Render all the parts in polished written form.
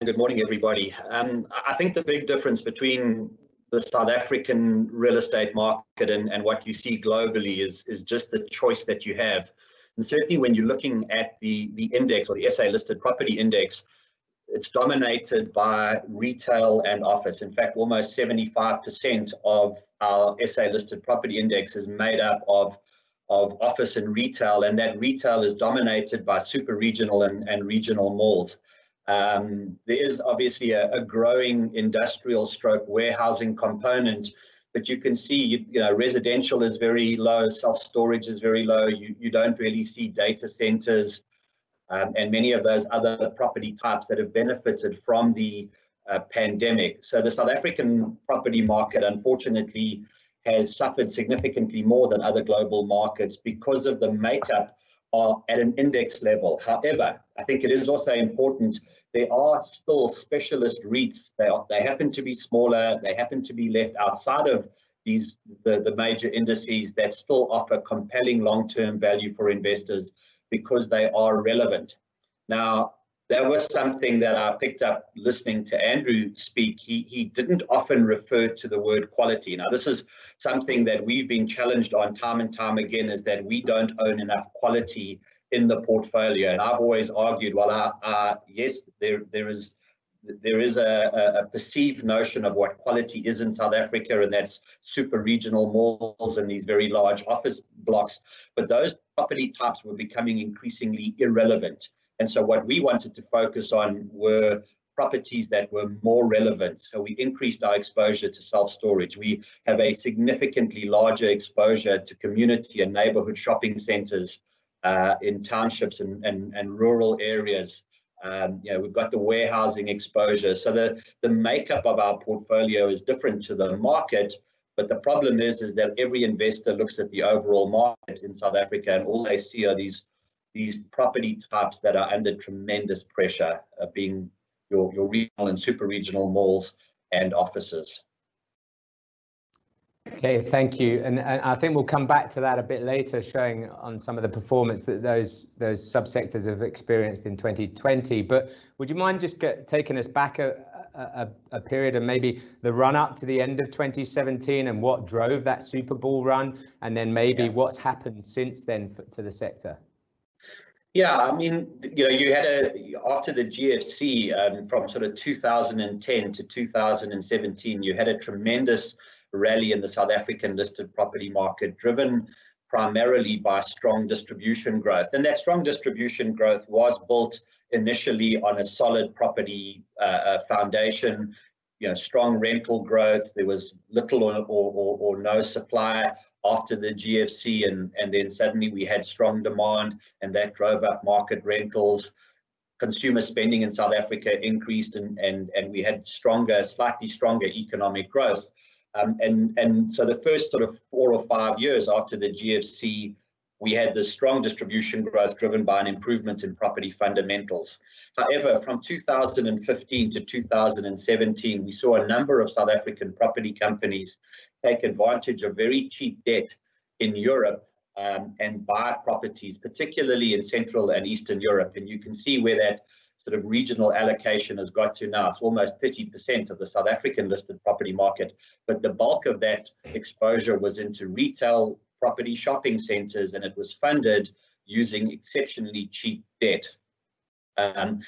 Good morning, everybody. I think the big difference between the South African real estate market and what you see globally is just the choice that you have. And certainly when you're looking at the index, or the SA listed property index, it's dominated by retail and office. In fact, almost 75% of our SA listed property index is made up of office and retail, and that retail is dominated by super regional and regional malls. There is obviously a growing industrial stroke warehousing component, but you can see, residential is very low, self-storage is very low. You don't really see data centers and many of those other property types that have benefited from the pandemic. So the South African property market, unfortunately, has suffered significantly more than other global markets because of the makeup at an index level. However, I think it is also important, there are still specialist REITs. They happen to be smaller, they happen to be left outside of the major indices that still offer compelling long-term value for investors because they are relevant. Now, that was something that I picked up listening to Andrew speak. He didn't often refer to the word quality. Now, this is something that we've been challenged on time and time again, is that we don't own enough quality in the portfolio. And I've always argued, well, yes, there is a perceived notion of what quality is in South Africa, and that's super regional malls and these very large office blocks. But those property types were becoming increasingly irrelevant. And so what we wanted to focus on were properties that were more relevant. So we increased our exposure to self-storage. We have a significantly larger exposure to community and neighborhood shopping centers in townships and rural areas. We've got the warehousing exposure. So the makeup of our portfolio is different to the market. But the problem is that every investor looks at the overall market in South Africa, and all they see are these property types that are under tremendous pressure, being your regional and super regional malls and offices. Okay, thank you. And I think we'll come back to that a bit later, showing on some of the performance that those subsectors have experienced in 2020. But would you mind just taking us back a period and maybe the run up to the end of 2017 and what drove that Super Bull run, and then maybe what's happened since then to the sector? Yeah, I mean, you had after the GFC, from sort of 2010 to 2017, you had a tremendous rally in the South African listed property market, driven primarily by strong distribution growth. And that strong distribution growth was built initially on a solid property foundation, strong rental growth. There was little or no supply after the GFC, and then suddenly we had strong demand, and that drove up market rentals. Consumer spending in South Africa increased, and we had slightly stronger economic growth. And so the first sort of 4 or 5 years after the GFC, we had this strong distribution growth driven by an improvement in property fundamentals. However, from 2015 to 2017, we saw a number of South African property companies take advantage of very cheap debt in Europe and buy properties, particularly in Central and Eastern Europe. And you can see where that sort of regional allocation has got to now. It's almost 30% of the South African listed property market, but the bulk of that exposure was into retail property shopping centers, and it was funded using exceptionally cheap debt. And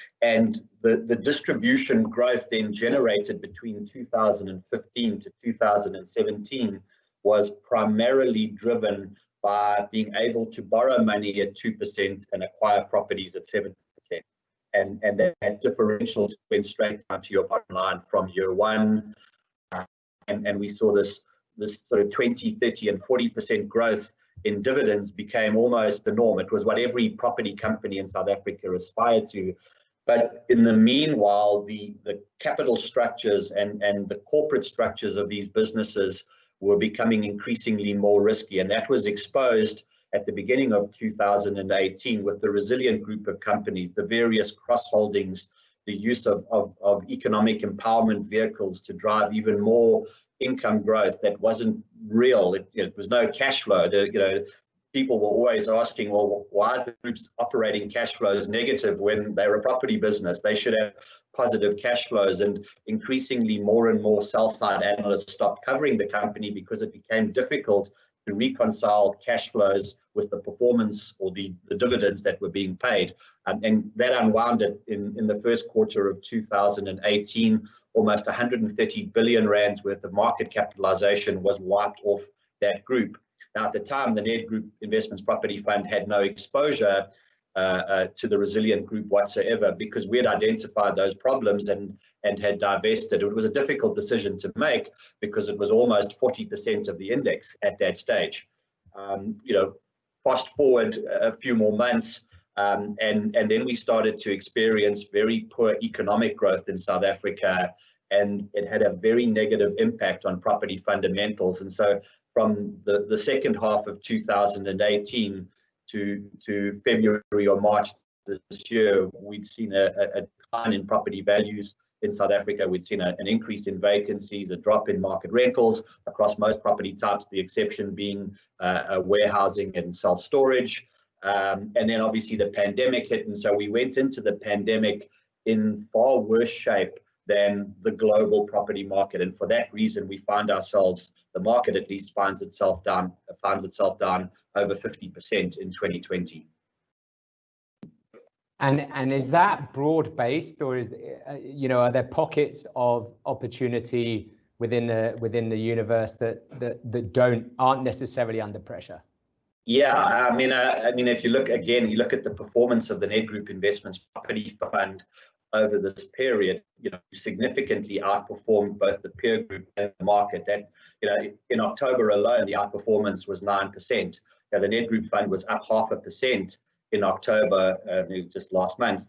the distribution growth then generated between 2015 to 2017 was primarily driven by being able to borrow money at 2% and acquire properties at 7%. And that differential went straight down to your bottom line from year one. And we saw this sort of 20, 30 and 40% growth in dividends became almost the norm. It was what every property company in South Africa aspired to. But in the meanwhile, the capital structures and the corporate structures of these businesses were becoming increasingly more risky. And that was exposed at the beginning of 2018 with the resilient group of companies, the various cross-holdings, the use of economic empowerment vehicles to drive even more income growth that wasn't real. It was no cash flow. people were always asking, well, why is the group's operating cash flows negative when they're a property business? They should have positive cash flows. And increasingly more and more sell-side analysts stopped covering the company because it became difficult to reconcile cash flows with the performance or the dividends that were being paid. And that unwound it in the first quarter of 2018. Almost 130 billion rands worth of market capitalization was wiped off that group. Now, at the time, the Ned Group Investments Property Fund had no exposure to the Resilient Group whatsoever, because we had identified those problems and had divested. It was a difficult decision to make because it was almost 40% of the index at that stage. Fast forward a few more months, and then we started to experience very poor economic growth in South Africa, and it had a very negative impact on property fundamentals. And so from the second half of 2018 to February or March this year, we'd seen a decline in property values in South Africa. We'd seen an increase in vacancies, a drop in market rentals across most property types, the exception being warehousing and self-storage. And then obviously the pandemic hit, and so we went into the pandemic in far worse shape than the global property market. And for that reason, we find ourselves, the market at least finds itself down over 50% in 2020. And is that broad-based, or is are there pockets of opportunity within the universe that aren't necessarily under pressure? Yeah, I mean, if you look at the performance of the Ned Group Investments Property Fund over this period, significantly outperformed both the peer group and the market. That, in October alone, the outperformance was 9%. The Ned Group Fund was up 0.5% in October, just last month,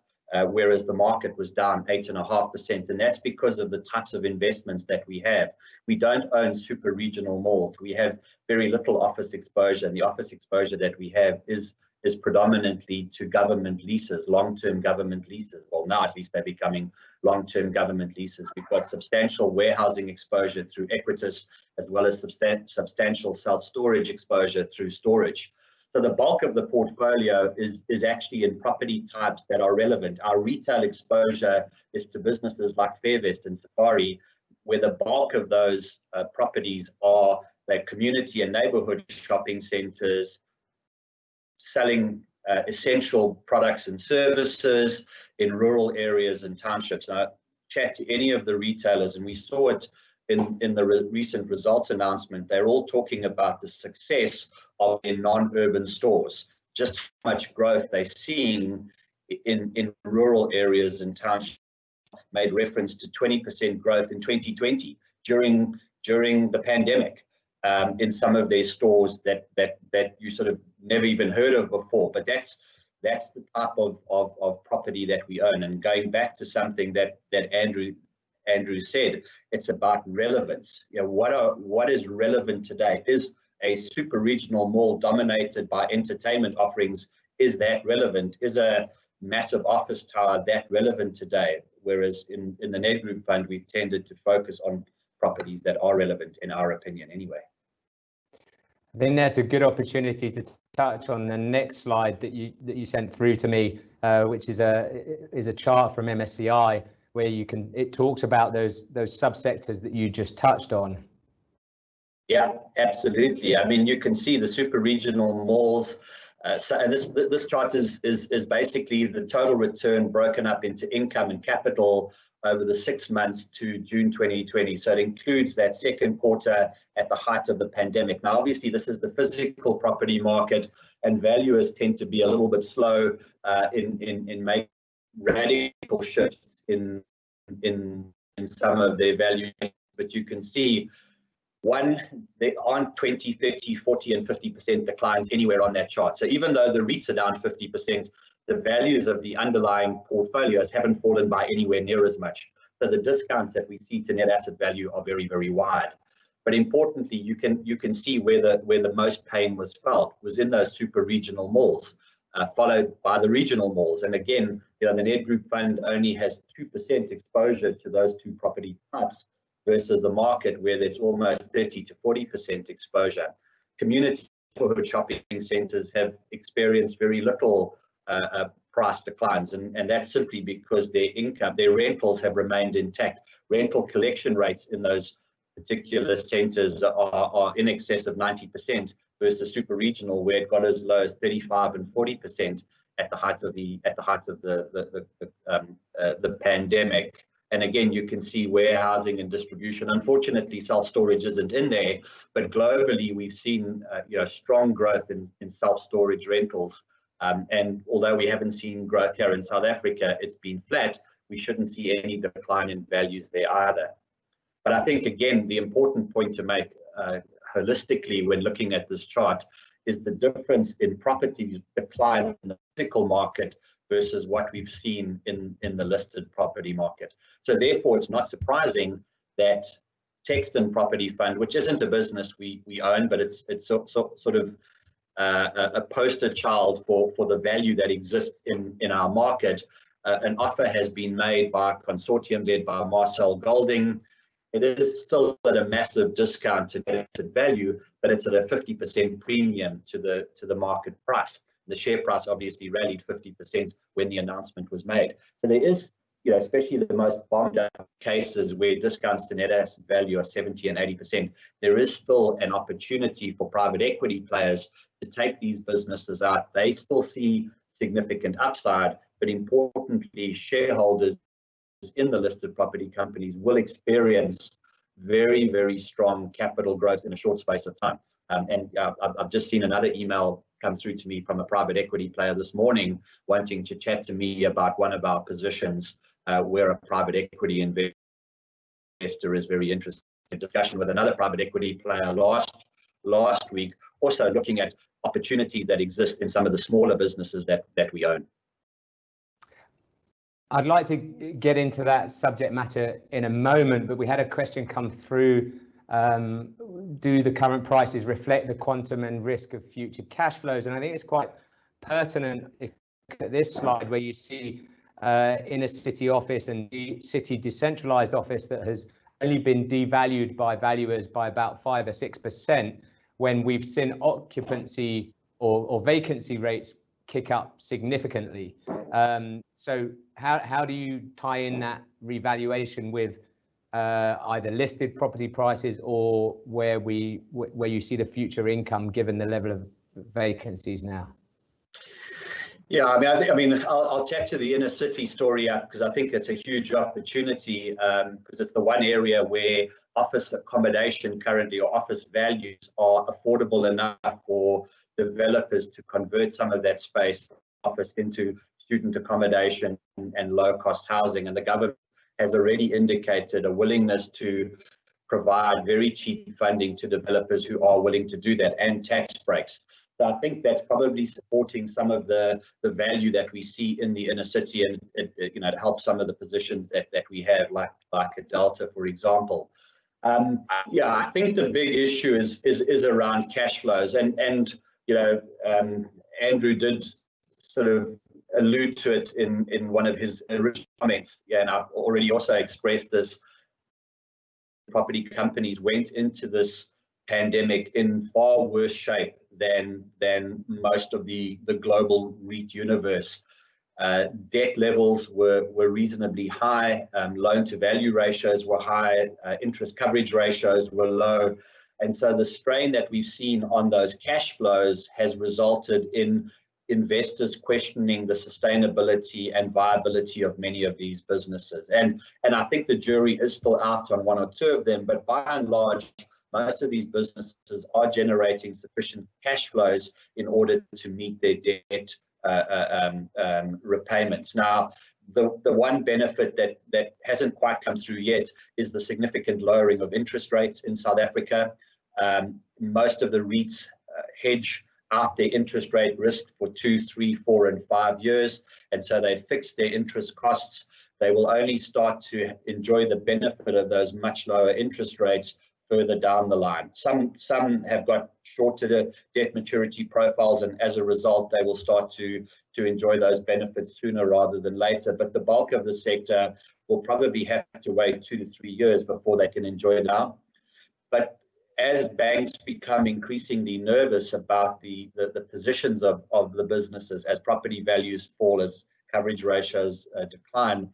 whereas the market was down 8.5%. And that's because of the types of investments that we have. We don't own super regional malls. We have very little office exposure. And the office exposure that we have is predominantly to government leases, long-term government leases. Well, now at least they're becoming long-term government leases. We've got substantial warehousing exposure through Equitas, as well as substantial self-storage exposure through storage. So the bulk of the portfolio is actually in property types that are relevant. Our retail exposure is to businesses like Fairvest and Safari, where the bulk of those properties are their community and neighborhood shopping centers, selling essential products and services in rural areas and townships. Now, chat to any of the retailers, and we saw it in the recent results announcement. They're all talking about the success of their non-urban stores, just how much growth they're seeing in rural areas and townships. Made reference to 20% growth in 2020 during the pandemic in some of their stores that you sort of never even heard of before. But that's the type of property that we own. And going back to something that Andrew said, it's about relevance. What is relevant today? Is a super regional mall dominated by entertainment offerings, is that relevant? Is a massive office tower that relevant today? Whereas in the Ned Group Fund, we've tended to focus on properties that are relevant, in our opinion anyway. I think that's a good opportunity to touch on the next slide that you sent through to me, which is a chart from MSCI, where it talks about those subsectors that you just touched on. Yeah, absolutely. I mean, you can see the super regional malls. And this chart is basically the total return broken up into income and capital over the 6 months to June 2020. So it includes that second quarter at the height of the pandemic. Now, obviously, this is the physical property market, and valuers tend to be a little bit slow in making radical shifts in some of their valuations. But you can see, there aren't 20, 30, 40, and 50% declines anywhere on that chart. So even though the REITs are down 50%, the values of the underlying portfolios haven't fallen by anywhere near as much. So the discounts that we see to net asset value are very, very wide. But importantly, you can see where the most pain was felt was in those super regional malls, followed by the regional malls. And again, the Ned Group Fund only has 2% exposure to those two property types, versus the market where there's almost 30 to 40% exposure. Community neighborhood shopping centers have experienced very little price declines, and that's simply because their rentals have remained intact. Rental collection rates in those particular centers are in excess of 90% versus super regional, where it got as low as 35 and 40% at the height of the pandemic. And again, you can see warehousing and distribution. Unfortunately, self-storage isn't in there, but globally we've seen strong growth in self-storage rentals. And although we haven't seen growth here in South Africa, it's been flat. We shouldn't see any decline in values there either. But I think, again, the important point to make holistically when looking at this chart is the difference in property decline in the physical market versus what we've seen in the listed property market. So therefore, it's not surprising that Texton Property Fund, which isn't a business we own, but it's sort of a poster child for the value that exists in our market. An offer has been made by a consortium led by Marcel Golding. It is still at a massive discount to net asset value, but it's at a 50% premium to the market price. The share price obviously rallied 50% when the announcement was made. So there is, especially the most bombed up cases where discounts to net asset value are 70 and 80%, there is still an opportunity for private equity players to take these businesses out. They still see significant upside, but importantly, shareholders in the listed property companies will experience very, very strong capital growth in a short space of time. And I've just seen another email come through to me from a private equity player this morning wanting to chat to me about one of our positions where a private equity investor is very interested. In discussion with another private equity player last week, also looking at opportunities that exist in some of the smaller businesses that we own. I'd like to get into that subject matter in a moment, but we had a question come through. Do the current prices reflect the quantum and risk of future cash flows? And I think it's quite pertinent if you look at this slide where you see inner city office and city decentralized office that has only been devalued by valuers by about 5 or 6%, when we've seen occupancy or vacancy rates kick up significantly. So how do you tie in that revaluation with either listed property prices or where you see the future income given the level of vacancies now? Yeah, I'll chat to the inner city story up because I think it's a huge opportunity because it's the one area where office accommodation currently or office values are affordable enough for developers to convert some of that space office into student accommodation and low-cost housing. And the government has already indicated a willingness to provide very cheap funding to developers who are willing to do that and tax breaks. So I think that's probably supporting some of the value that we see in the inner city, and it helps some of the positions that we have, like a Delta, for example. Yeah, I think the big issue is around cash flows, and Andrew did sort of allude to it in one of his original comments. Yeah, and I've already also expressed this. Property companies went into this pandemic in far worse shape than most of the global REIT universe. Debt levels were reasonably high, loan to value ratios were high, interest coverage ratios were low. And so the strain that we've seen on those cash flows has resulted in investors questioning the sustainability and viability of many of these businesses. And I think the jury is still out on one or two of them, but by and large, most of these businesses are generating sufficient cash flows in order to meet their debt repayments. Now, the one benefit that hasn't quite come through yet is the significant lowering of interest rates in South Africa. Most of the REITs hedge out their interest rate risk for 2, 3, 4, and 5 years, and so they fix their interest costs. They will only start to enjoy the benefit of those much lower interest rates further down the line. Some have got shorter debt maturity profiles, and as a result, they will start to enjoy those benefits sooner rather than later. But the bulk of the sector will probably have to wait 2 to 3 years before they can enjoy it now. But as banks become increasingly nervous about the positions of the businesses, as property values fall, as coverage ratios decline,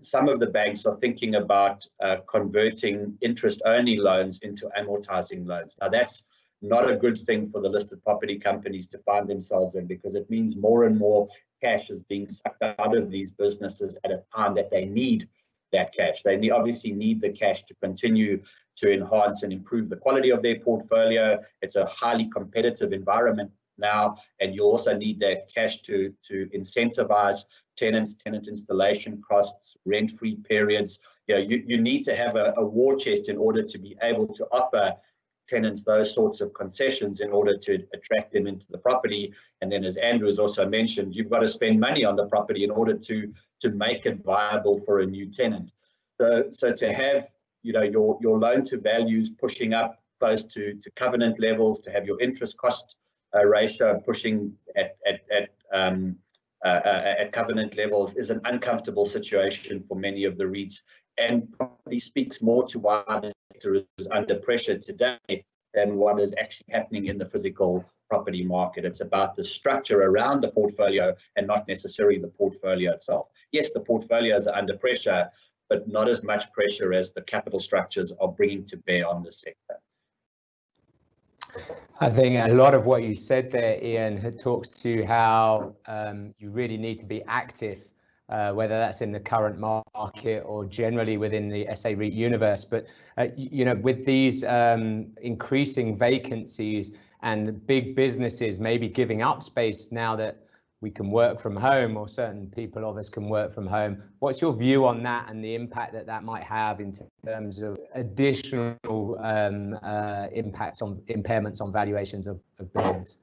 some of the banks are thinking about converting interest-only loans into amortizing loans. Now, that's not a good thing for the listed property companies to find themselves in, because it means more and more cash is being sucked out of these businesses at a time that they need that cash. They obviously need the cash to continue to enhance and improve the quality of their portfolio. It's a highly competitive environment now, and you also need that cash to incentivize tenants, tenant installation costs, rent-free periods. You need to have a war chest in order to be able to offer tenants those sorts of concessions in order to attract them into the property. And then, as Andrew has also mentioned, you've got to spend money on the property in order to make it viable for a new tenant. So to have your loan to values pushing up close to covenant levels, to have your interest cost ratio pushing at covenant levels, is an uncomfortable situation for many of the REITs, and probably speaks more to why the sector is under pressure today than what is actually happening in the physical property market. It's about the structure around the portfolio and not necessarily the portfolio itself. Yes, the portfolios are under pressure, but not as much pressure as the capital structures are bringing to bear on the sector. I think a lot of what you said there, Ian, talks to how you really need to be active, whether that's in the current market or generally within the SA REIT universe. But with these increasing vacancies and big businesses maybe giving up space now that we can work from home, or certain people of us can work from home, what's your view on that and the impact that might have in terms of additional impacts on impairments on valuations of buildings?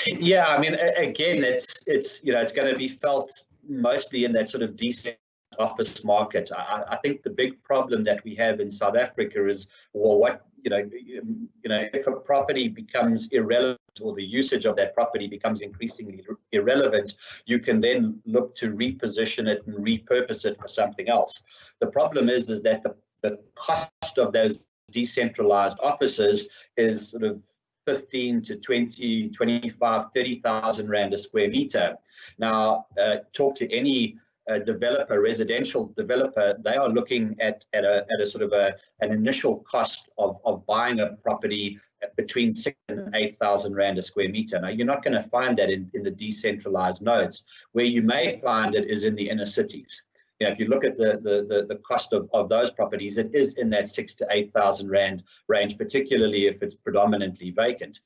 Yeah, I mean, again, it's going to be felt mostly in that sort of decent office market. I think the big problem that we have in South Africa is, well, if a property becomes irrelevant, or the usage of that property becomes increasingly irrelevant, you can then look to reposition it and repurpose it for something else. The problem is that the cost of those decentralized offices is sort of 15 to 20, 25, 30,000 Rand a square meter. Now, talk to any residential developer, they are looking at a sort of an initial cost of buying a property between 6,000 and 8,000 Rand a square meter. Now, you're not going to find that in the decentralized nodes. Where you may find it is in the inner cities. If you look at the cost of those properties, it is in that 6,000 to 8,000 Rand range, particularly if it's predominantly vacant.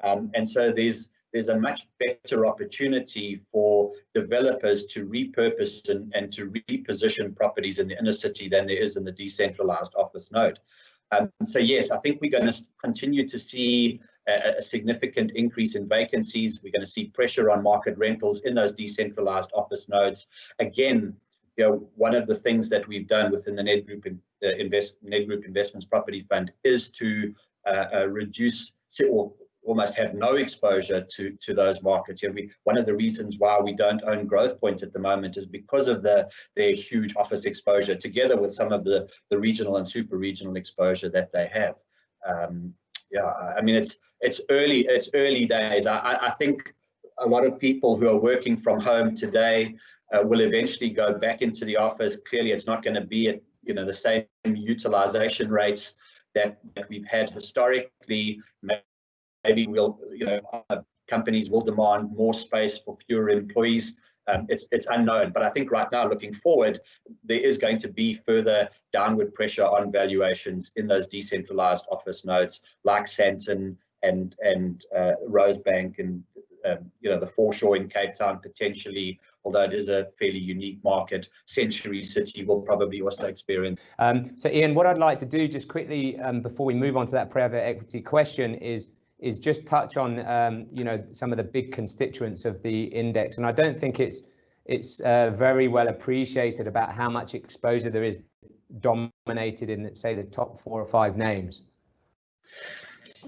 And so there's a much better opportunity for developers to repurpose and to reposition properties in the inner city than there is in the decentralized office node. So yes, I think we're going to continue to see a significant increase in vacancies. We're going to see pressure on market rentals in those decentralized office nodes. Again, one of the things that we've done within the Nedgroup Investments Property Fund is to reduce or almost have no exposure to those markets. One of the reasons why we don't own Growth Point at the moment is because of their huge office exposure, together with some of the regional and super regional exposure that they have. I mean, it's early days. I think a lot of people who are working from home today will eventually go back into the office. Clearly, it's not going to be at the same utilization rates that we've had historically. Maybe companies will demand more space for fewer employees. It's unknown, but I think right now, looking forward, there is going to be further downward pressure on valuations in those decentralized office nodes like Sandton and Rosebank and the Foreshore in Cape Town potentially, although it is a fairly unique market. Century City will probably also experience. So Ian, what I'd like to do just quickly before we move on to that private equity question is just touch on some of the big constituents of the index, and I don't think it's very well appreciated about how much exposure there is dominated in, say, the top 4 or 5 names.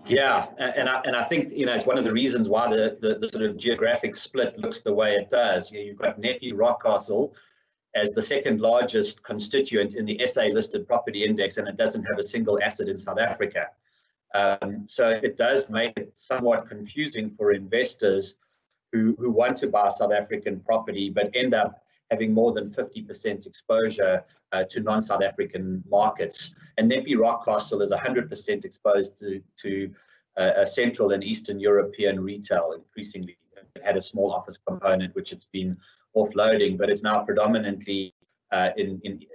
Yeah, and I think it's one of the reasons why the sort of geographic split looks the way it does. You've got Netty, Rockcastle, as the second largest constituent in the SA listed property index, and it doesn't have a single asset in South Africa. So it does make it somewhat confusing for investors who want to buy South African property but end up having more than 50% exposure to non-South African markets. And Nepi Rockcastle is 100% exposed to Central and Eastern European retail. Increasingly, it had a small office component which it's been offloading, but it's now predominantly in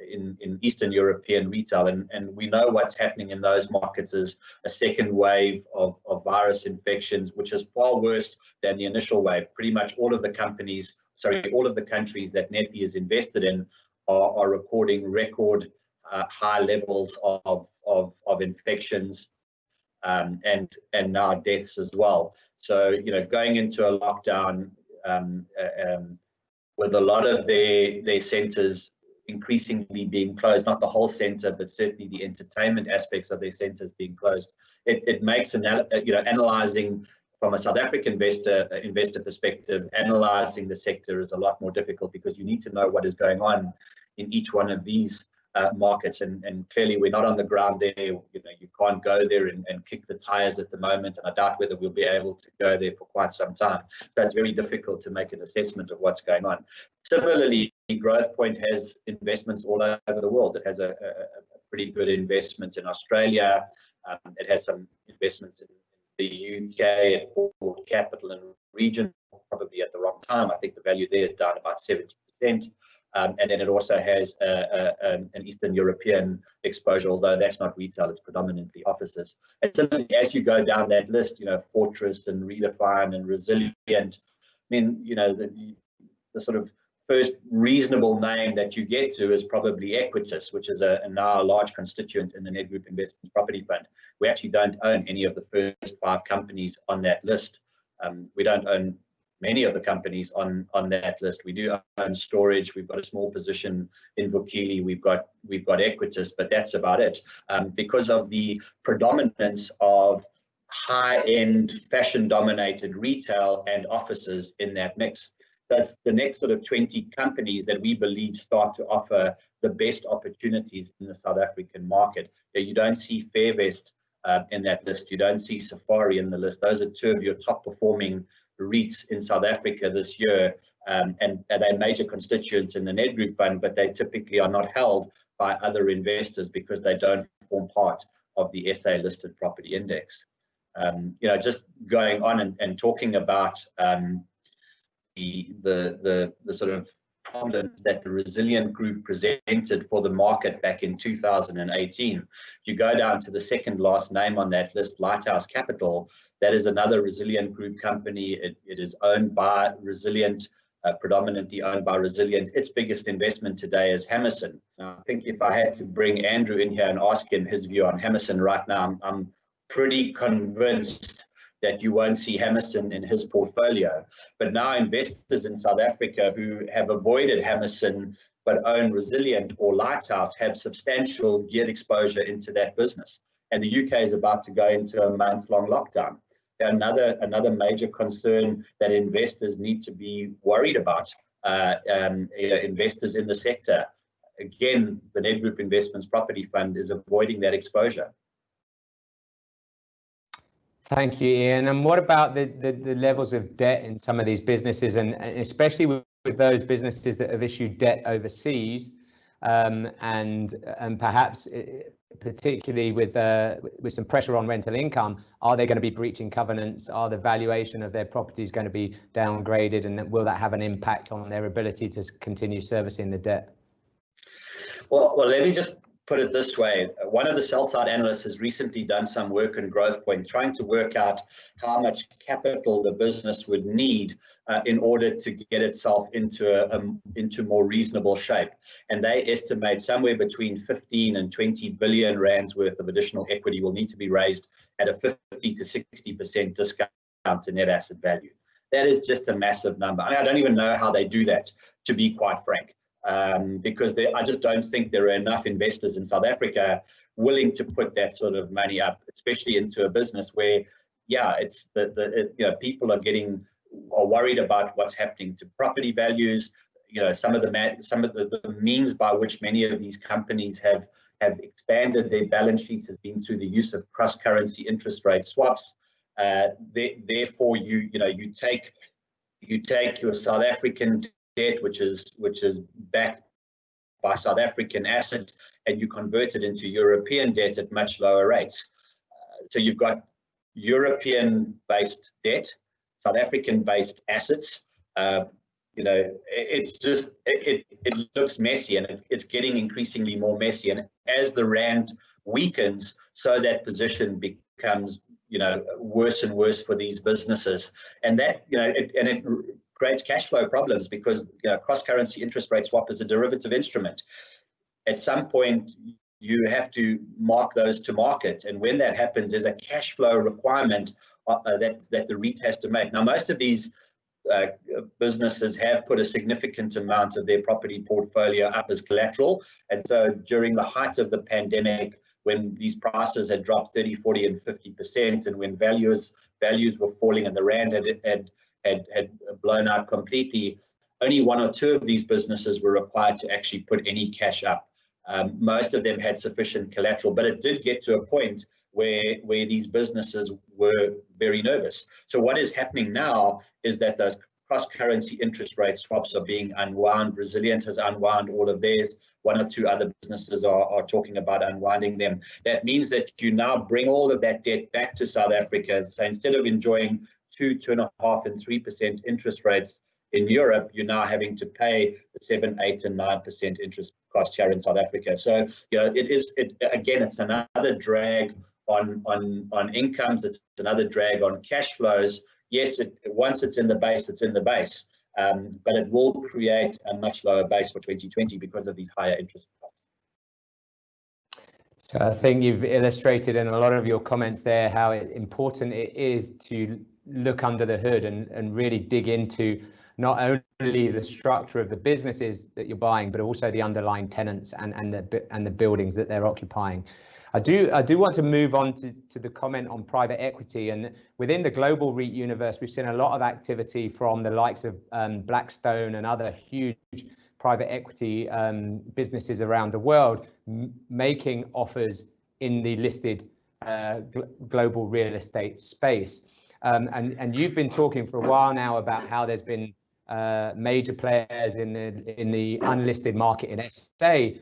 Eastern European retail, and we know what's happening in those markets is a second wave of virus infections, which is far worse than the initial wave. Pretty much all of the countries that Nepi is invested in are recording record high levels of infections and now deaths as well. So going into a lockdown with a lot of their centres increasingly being closed, not the whole centre, but certainly the entertainment aspects of their centres being closed, it makes analysing from a South African investor perspective, analysing the sector is a lot more difficult, because you need to know what is going on in each one of these markets, and clearly we're not on the ground there. You can't go there and kick the tires at the moment, and I doubt whether we'll be able to go there for quite some time. So it's very difficult to make an assessment of what's going on. Similarly, Growthpoint has investments all over the world. It has a pretty good investment in Australia. It has some investments in the UK. It bought capital in region probably at the wrong time. I think the value there is down about 70%. And then it also has an Eastern European exposure, although that's not retail, it's predominantly offices. And similarly, as you go down that list, Fortress and Redefine and Resilient, I mean, the sort of first reasonable name that you get to is probably Equitas, which is now a large constituent in the Nedgroup Investments Property Fund. We actually don't own any of the first 5 companies on that list. We don't own many of the companies on that list. We do own storage. We've got a small position in Vukile. We've got Equitas, but that's about it. Because of the predominance of high-end, fashion-dominated retail and offices in that mix. That's the next sort of 20 companies that we believe start to offer the best opportunities in the South African market. You don't see Fairvest in that list. You don't see Safari in the list. Those are 2 of your top performing REITs in South Africa this year, and they're major constituents in the Nedgroup Fund, but they typically are not held by other investors because they don't form part of the SA listed property index. Just going on and talking about the sort of problems that the Resilient Group presented for the market back in 2018. You go down to the second last name on that list, Lighthouse Capital. That is another Resilient Group company. It is owned by Resilient, predominantly owned by Resilient. Its biggest investment today is Hammerson. Now, I think if I had to bring Andrew in here and ask him his view on Hammerson right now, I'm pretty convinced that you won't see Hammerson in his portfolio. But now investors in South Africa who have avoided Hammerson but own Resilient or Lighthouse have substantial geared exposure into that business. And the UK is about to go into a month-long lockdown. Another major concern that investors need to be worried about, investors in the sector. Again, the Nedgroup Investments Property Fund is avoiding that exposure. Thank you, Ian. And what about the levels of debt in some of these businesses, and especially with those businesses that have issued debt overseas, and perhaps particularly with some pressure on rental income? Are they going to be breaching covenants? Are the valuation of their properties going to be downgraded, and will that have an impact on their ability to continue servicing the debt? Well, let me just put it this way. One of the sell-side analysts has recently done some work in Growthpoint, trying to work out how much capital the business would need in order to get itself into more reasonable shape. And they estimate somewhere between 15 and 20 billion rands worth of additional equity will need to be raised at a 50 to 60% discount to net asset value. That is just a massive number. I don't even know how they do that, to be quite frank. Because I just don't think there are enough investors in South Africa willing to put that sort of money up, especially into a business where, it's people are worried about what's happening to property values. some of the means by which many of these companies have expanded their balance sheets has been through the use of cross-currency interest rate swaps. Therefore, you take your South African debt, which is backed by South African assets, and you convert it into European debt at much lower rates. So you've got European-based debt, South African-based assets. It's just it looks messy, and it's getting increasingly more messy. And as the rand weakens, so that position becomes worse and worse for these businesses, and that it creates cash flow problems because cross-currency interest rate swap is a derivative instrument. At some point, you have to mark those to market, and when that happens, there's a cash flow requirement that the REIT has to make. Now, most of these businesses have put a significant amount of their property portfolio up as collateral, and so during the height of the pandemic, when these prices had dropped 30, 40, and 50%, and when values were falling and the rand had blown out completely, only one or two of these businesses were required to actually put any cash up. Most of them had sufficient collateral, but it did get to a point where these businesses were very nervous. So what is happening now is that those cross-currency interest rate swaps are being unwound. Resilient has unwound all of theirs. One or two other businesses are talking about unwinding them. That means that you now bring all of that debt back to South Africa. So instead of enjoying 2.5%, and 3% interest rates in Europe, you're now having to pay 7%, 8%, and 9% interest cost here in South Africa. So it's another drag on incomes. It's another drag on cash flows. Yes, once it's in the base, it's in the base, but it will create a much lower base for 2020 because of these higher interest costs. So I think you've illustrated in a lot of your comments there how important it is to look under the hood and really dig into not only the structure of the businesses that you're buying, but also the underlying tenants and the buildings that they're occupying. I do want to move on to the comment on private equity, and within the global REIT universe, we've seen a lot of activity from the likes of Blackstone and other huge private equity businesses around the world making offers in the listed global real estate space. And you've been talking for a while now about how there's been major players in the unlisted market in SA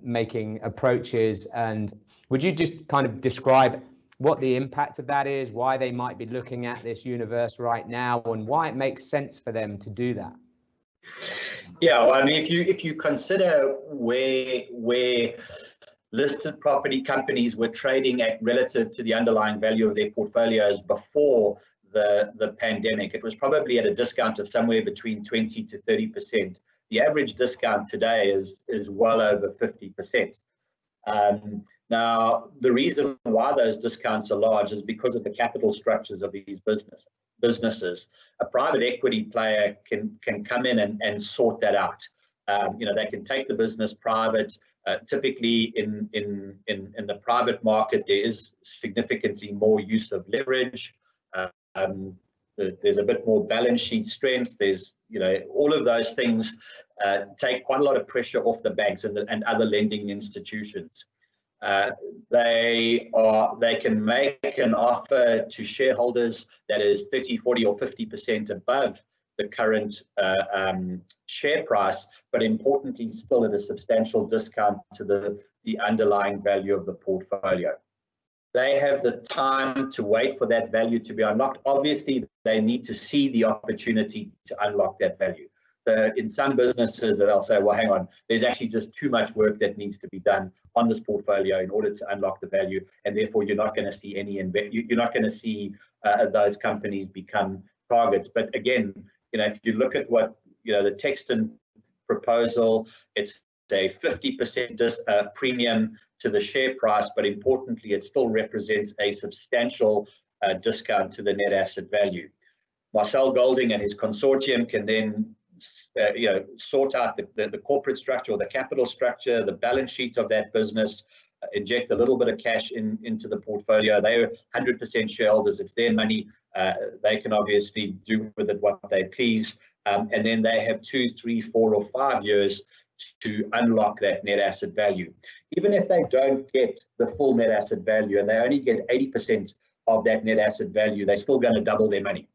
making approaches. And would you just kind of describe what the impact of that is, why they might be looking at this universe right now, and why it makes sense for them to do that? Yeah, well, I mean, if you consider where listed property companies were trading at relative to the underlying value of their portfolios before the pandemic, it was probably at a discount of somewhere between 20 to 30%. The average discount today is well over 50%. Now, the reason why those discounts are large is because of the capital structures of these businesses. A private equity player can come in and sort that out. They can take the business private. Typically, in the private market, there is significantly more use of leverage. There's a bit more balance sheet strength. There's, all of those things take quite a lot of pressure off the banks and other lending institutions. They can make an offer to shareholders that is 30, 40, or 50% above the current share price, but importantly, still at a substantial discount to the underlying value of the portfolio. They have the time to wait for that value to be unlocked. Obviously, they need to see the opportunity to unlock that value. So in some businesses, they'll say, well, hang on, there's actually just too much work that needs to be done on this portfolio in order to unlock the value, and therefore you're not going to see you're not going to see those companies become targets. But again, if you look at what the Texton proposal, it's a 50% premium to the share price, but importantly, it still represents a substantial discount to the net asset value. Marcel Golding and his consortium can then sort out the corporate structure or the capital structure, the balance sheet of that business, inject a little bit of cash into the portfolio. They're 100% shareholders. It's their money. They can obviously do with it what they please. and then they have 2, 3, 4, or 5 years to unlock that net asset value. Even if they don't get the full net asset value and they only get 80% of that net asset value, they're still going to double their money,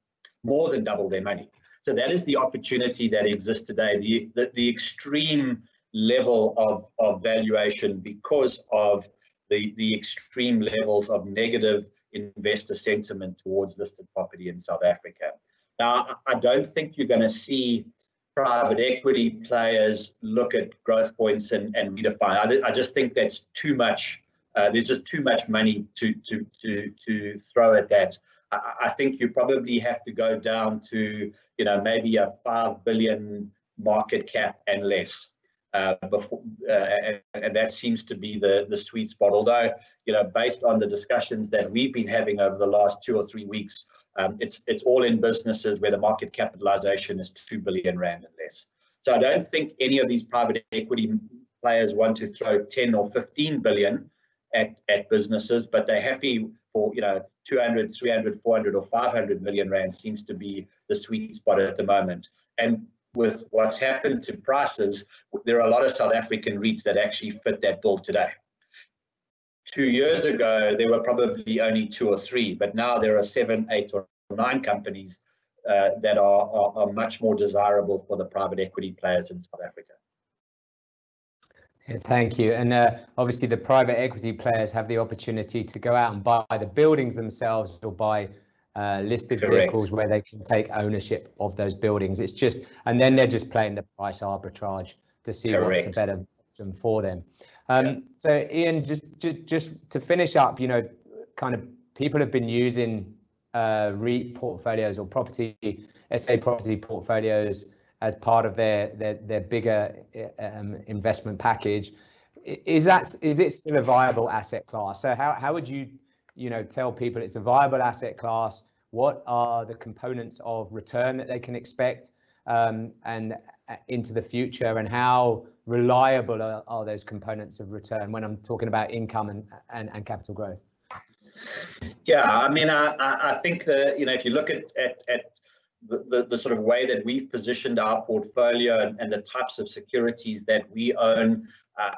more than double their money. So that is the opportunity that exists today, the extreme level of valuation because of the extreme levels of negative investor sentiment towards listed property in South Africa. Now, I don't think you're going to see private equity players look at growth points and redefine. I just think that's too much. There's just too much money to throw at that. I think you probably have to go down to, you know, maybe a 5 billion market cap and less. Before, and that seems to be the sweet spot. Although, you know, based on the discussions that we've been having over the last 2 or 3 weeks, it's all in businesses where the market capitalization is 2 billion rand and less. So I don't think any of these private equity players want to throw 10 or 15 billion at businesses, but they're happy for, you know, 200, 300, 400, or 500 million rand seems to be the sweet spot at the moment. And with what's happened to prices, there are a lot of South African REITs that actually fit that bill today. 2 years ago, there were probably only 2 or 3, but now there are 7, 8, or 9 companies that are much more desirable for the private equity players in South Africa. Yeah, thank you. And obviously the private equity players have the opportunity to go out and buy the buildings themselves or buy listed vehicles where they can take ownership of those buildings. It's just, and then they're just playing the price arbitrage to see what's a better option for them. So Ian, just to finish up, you know, kind of people have been using REIT portfolios or SA property portfolios as part of their bigger investment package. Is it still a viable asset class? So how would you tell people it's a viable asset class? What are the components of return that they can expect and into the future, and how reliable are those components of return when I'm talking about income and capital growth? Yeah, I mean, I think that, you know, if you look at the sort of way that we've positioned our portfolio and the types of securities that we own,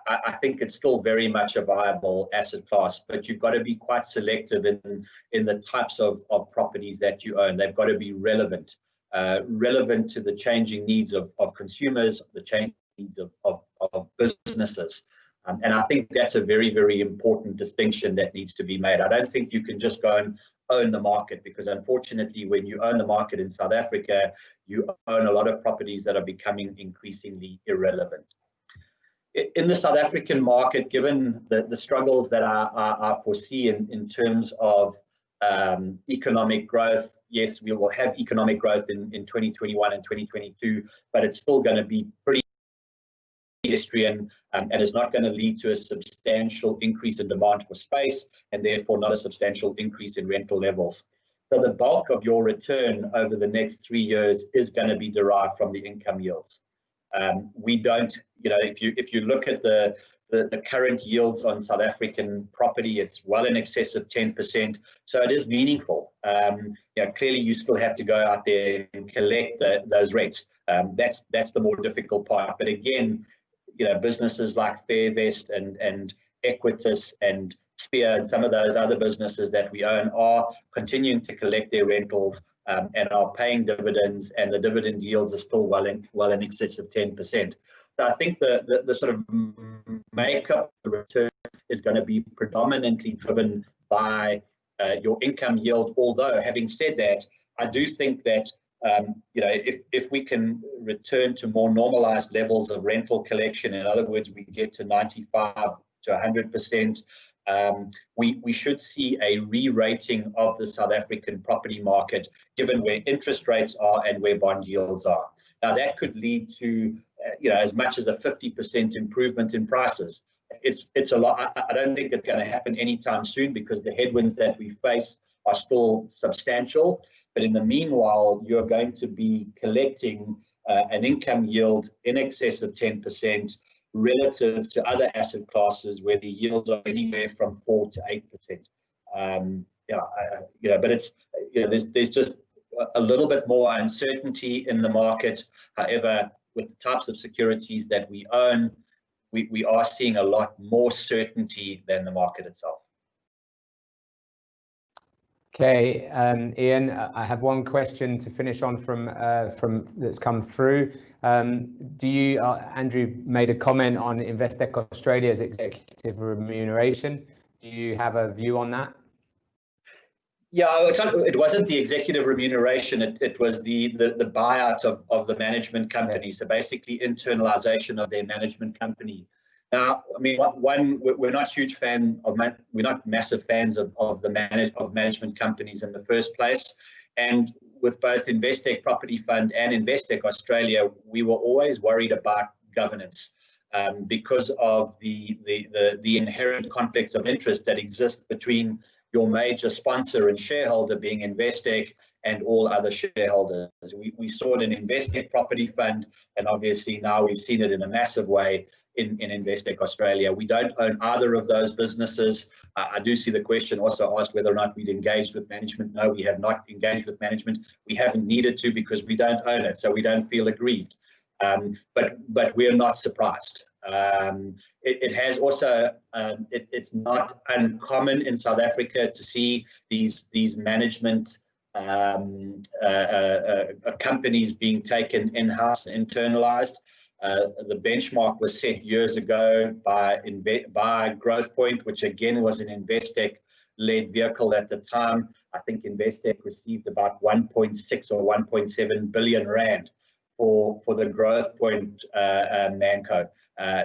I think it's still very much a viable asset class, but you've got to be quite selective in the types of properties that you own. They've got to be relevant to the changing needs of consumers, the changing needs of businesses. And I think that's a very, very important distinction that needs to be made. I don't think you can just go and own the market, because unfortunately, when you own the market in South Africa, you own a lot of properties that are becoming increasingly irrelevant. In the South African market, given the struggles that I foresee in terms of economic growth, yes, we will have economic growth in 2021 and 2022, but it's still going to be pretty pedestrian, and it's not going to lead to a substantial increase in demand for space, and therefore not a substantial increase in rental levels. So the bulk of your return over the next 3 years is going to be derived from the income yields. We don't, you know, if you look at the current yields on South African property, it's well in excess of 10%. So it is meaningful. You know, clearly you still have to go out there and collect those rates. That's the more difficult part. But again, you know, businesses like Fairvest and Equitas and Spear and some of those other businesses that we own are continuing to collect their rentals and are paying dividends, and the dividend yields are still well in excess of 10%. So I think the sort of makeup of the return is going to be predominantly driven by your income yield. Although, having said that, I do think that you know, if we can return to more normalized levels of rental collection, in other words, we get to 95 to 100%, we should see a re-rating of the South African property market, given where interest rates are and where bond yields are. Now, that could lead to you know, as much as a 50% improvement in prices. It's a lot. I don't think it's going to happen anytime soon, because the headwinds that we face are still substantial. But in the meanwhile, you're going to be collecting an income yield in excess of 10% relative to other asset classes where the yields are anywhere from 4 to 8%. You know, but it's, you know, there's just a little bit more uncertainty in the market. However, with the types of securities that we own, we are seeing a lot more certainty than the market itself. Okay, Ian, I have one question to finish on from that's come through. Do you, Andrew made a comment on Investec Australia's executive remuneration. Do you have a view on that? Yeah, it wasn't the executive remuneration. It was the buyout of the management company. So basically, internalization of their management company. Now, I mean, we're not huge fan of we're not massive fans of management companies in the first place. And with both Investec Property Fund and Investec Australia, we were always worried about governance because of the inherent conflicts of interest that exist between your major sponsor and shareholder being Investec and all other shareholders. We saw it in Investec Property Fund, and obviously now we've seen it in a massive way in Investec Australia. We don't own either of those businesses. I do see the question also asked whether or not we'd engaged with management. No, we have not engaged with management. We haven't needed to because we don't own it, so we don't feel aggrieved. But we're not surprised. It has also, it's not uncommon in South Africa to see these management companies being taken in-house and internalized. The benchmark was set years ago by Growthpoint, which again was an Investec-led vehicle at the time. I think Investec received about 1.6 or 1.7 billion rand for the Growthpoint Manco.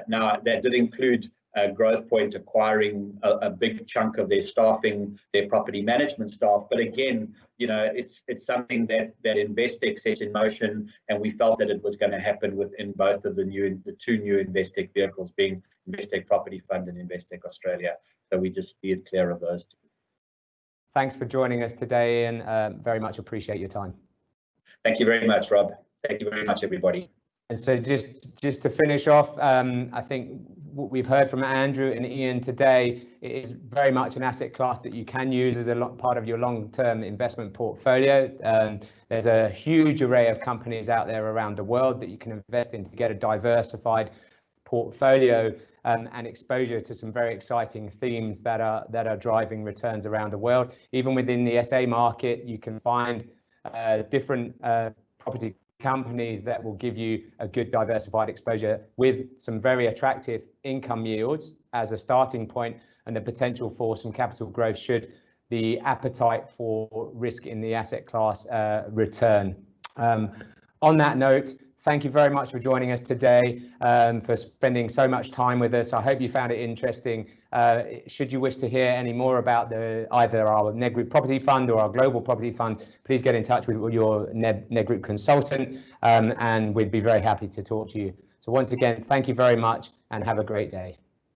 Now that did include Growthpoint acquiring a big chunk of their staffing, their property management staff. But again, you know, it's something that Investec set in motion, and we felt that it was going to happen within both of the two new Investec vehicles, being Investec Property Fund and Investec Australia. So we just steered clear of those two. Thanks for joining us today, and very much appreciate your time. Thank you very much, Rob. Thank you very much, everybody. And so just to finish off, I think what we've heard from Andrew and Ian today is very much an asset class that you can use as a part of your long-term investment portfolio. There's a huge array of companies out there around the world that you can invest in to get a diversified portfolio and exposure to some very exciting themes that are driving returns around the world. Even within the SA market, you can find different property companies that will give you a good diversified exposure with some very attractive income yields as a starting point, and the potential for some capital growth should the appetite for risk in the asset class return. On that note, thank you very much for joining us today, for spending so much time with us. I hope you found it interesting. Should you wish to hear any more about either our NED Group Property Fund or our Global Property Fund, please get in touch with your NED Group consultant, and we'd be very happy to talk to you. So once again, thank you very much and have a great day.